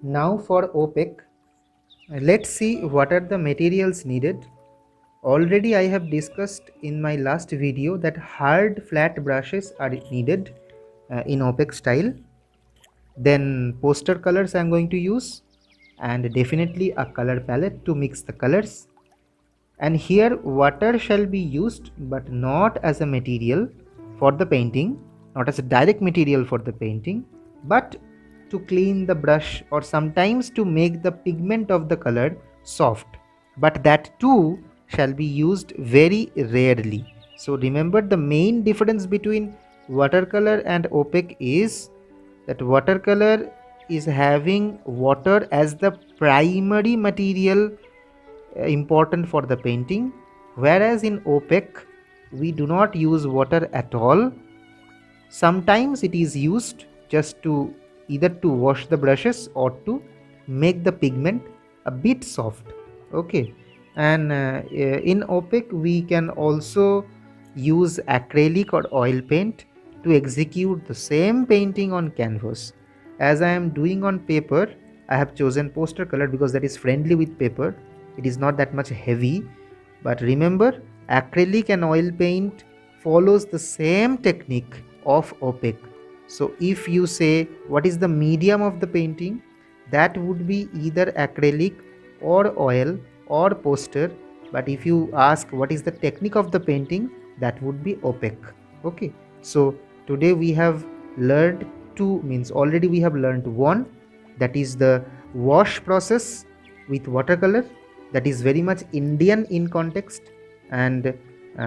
Now for opaque, let's see what are the materials needed. Already I have discussed in my last video that hard flat brushes are needed in opaque style. Then poster colors I am going to use, and definitely a color palette to mix the colors. And here water shall be used, but not as a material for the painting, not as a direct material for the painting, but to clean the brush or sometimes to make the pigment of the color soft, but that too shall be used very rarely. So remember, the main difference between watercolor and opaque is that watercolor is having water as the primary material important for the painting, whereas in opaque we do not use water at all. Sometimes it is used just to either to wash the brushes or to make the pigment a bit soft. Okay, and in opaque we can also use acrylic or oil paint to execute the same painting on canvas. As I am doing on paper, I have chosen poster color because that is friendly with paper. It is not that much heavy. But remember, acrylic and oil paint follows the same technique of opaque. So if you say what is the medium of the painting, that would be either acrylic or oil or poster. But if you ask what is the technique of the painting, that would be opaque. Okay, so today we have learned two, means already we have learned one, that is the wash process with watercolor. That is very much Indian in context, and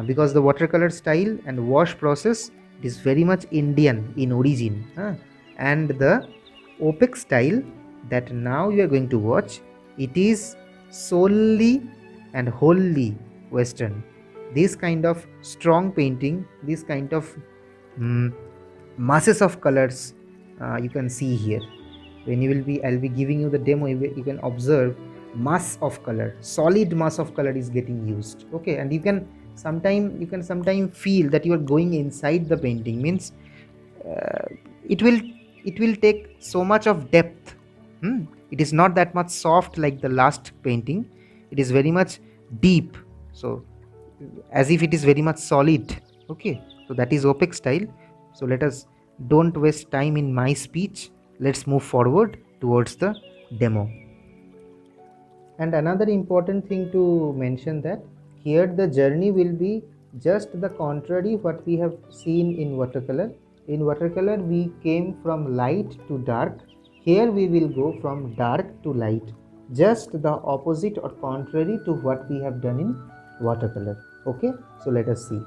because the watercolor style and wash process is very much Indian in origin, and the opaque style that now you are going to watch, it is solely and wholly Western. This kind of strong painting, this kind of mm, masses of colors, you can see here. When you will be, I'll be giving you the demo, you can observe mass of color, solid mass of color is getting used. Okay, and you can sometime feel that you are going inside the painting, means uh, it will it will take so much of depth. It is not that much soft like the last painting, it is very much deep, so as if it is very much solid. Okay, so that is opaque style. So let us don't waste time in my speech, let's move forward towards the demo. And another important thing to mention, that here the journey will be just the contrary what we have seen in watercolor. In watercolor we came from light to dark, here we will go from dark to light, just the opposite or contrary to what we have done in watercolor. Okay, so let us see.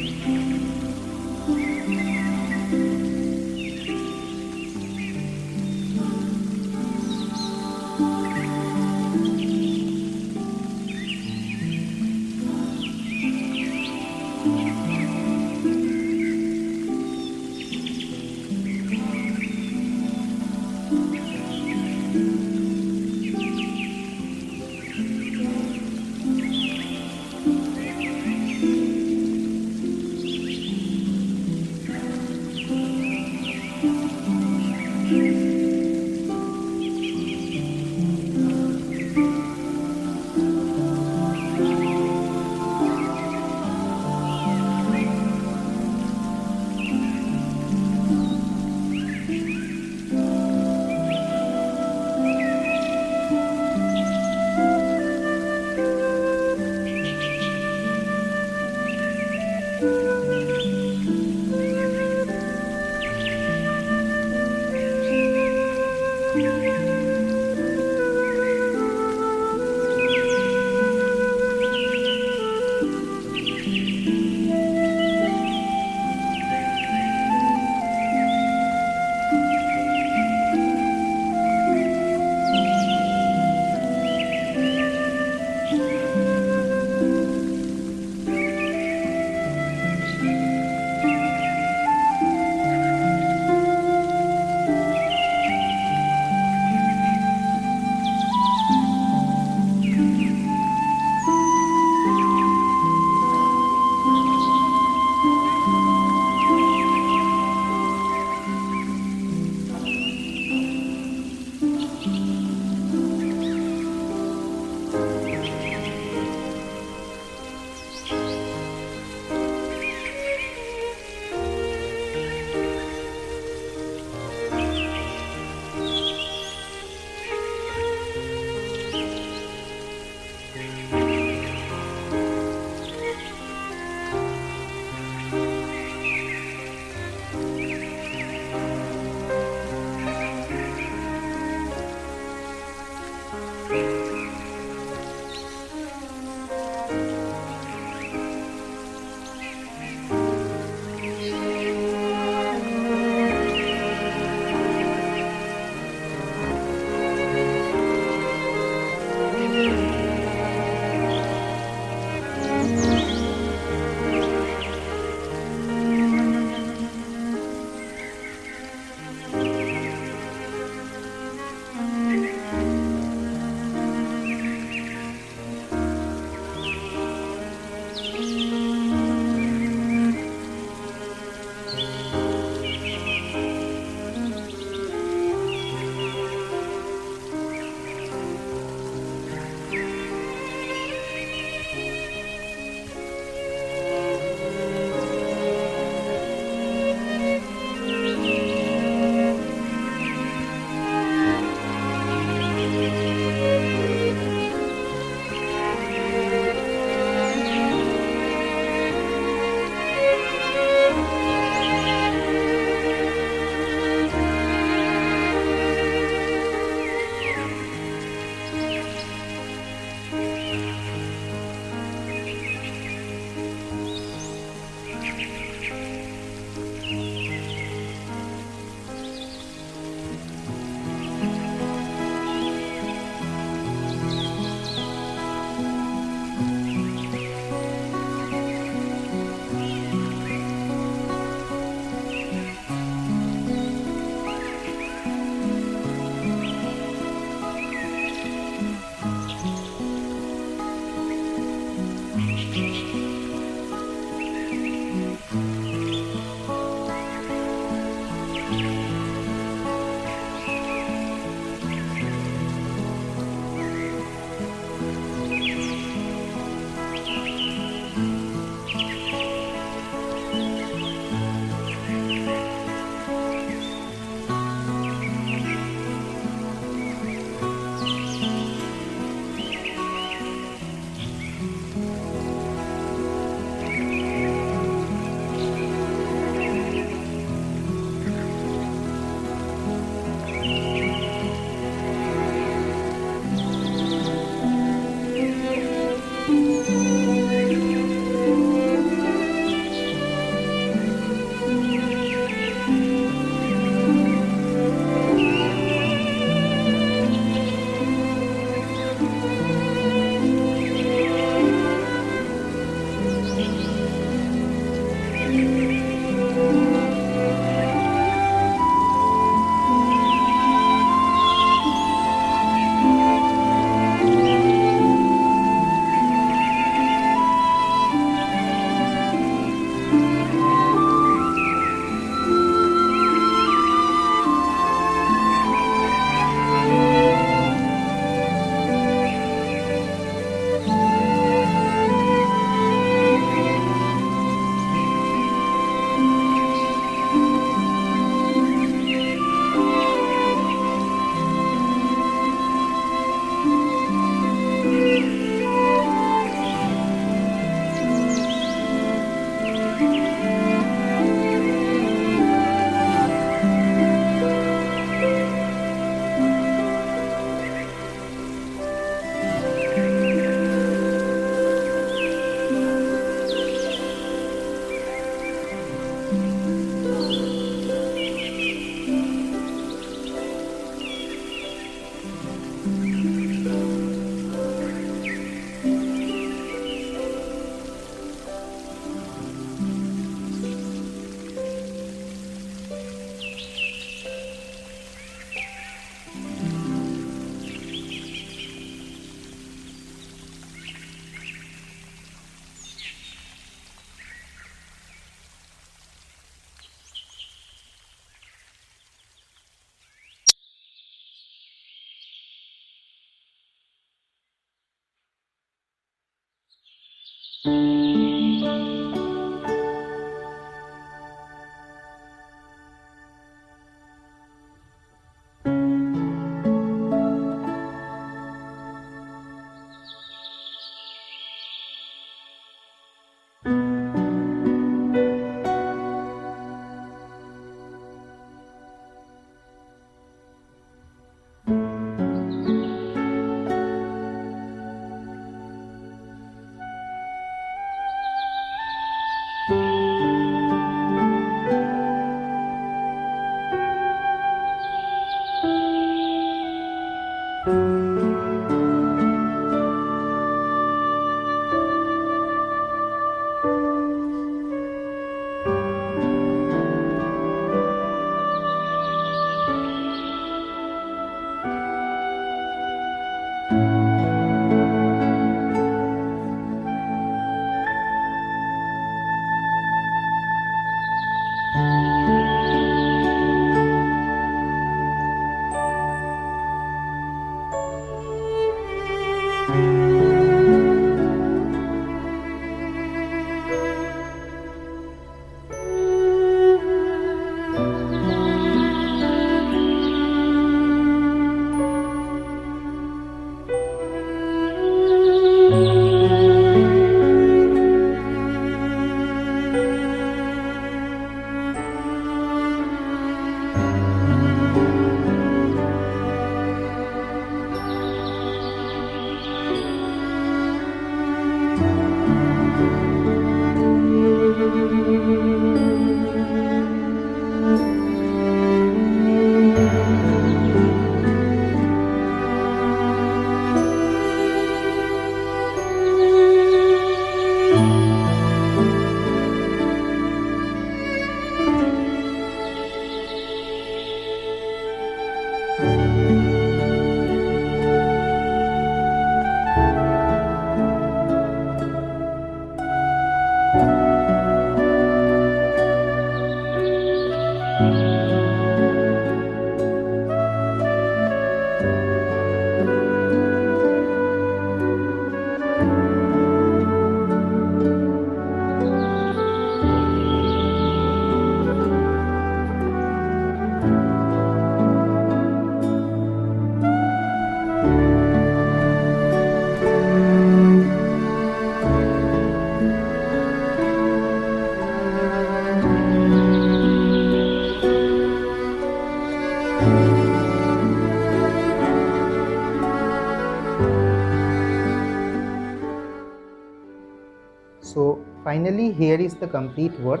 here is the complete work.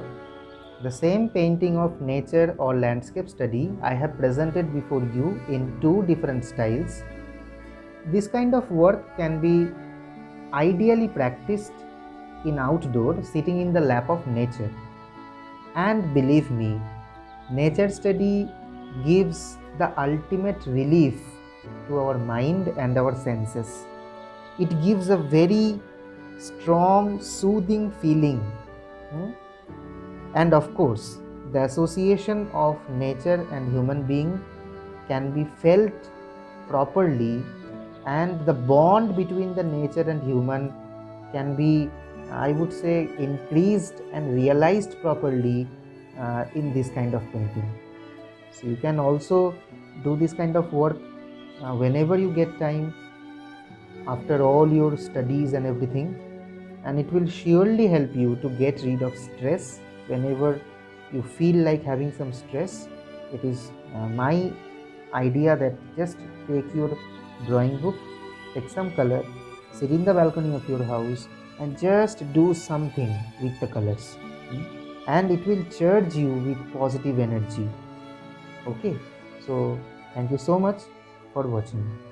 The same painting of nature or landscape study I have presented before you in two different styles. This kind of work can be ideally practiced in outdoor, sitting in the lap of nature. And believe me, nature study gives the ultimate relief to our mind and our senses. It gives a very strong, soothing feeling. Hmm? And of course, the association of nature and human being can be felt properly, and the bond between the nature and human can be, I would say, increased and realized properly in this kind of painting. So you can also do this kind of work whenever you get time, after all your studies and everything, and it will surely help you to get rid of stress whenever you feel like having some stress. It is my idea that just take your drawing book, take some color, sit in the balcony of your house, and just do something with the colors. And it will charge you with positive energy. Okay, so thank you so much for watching.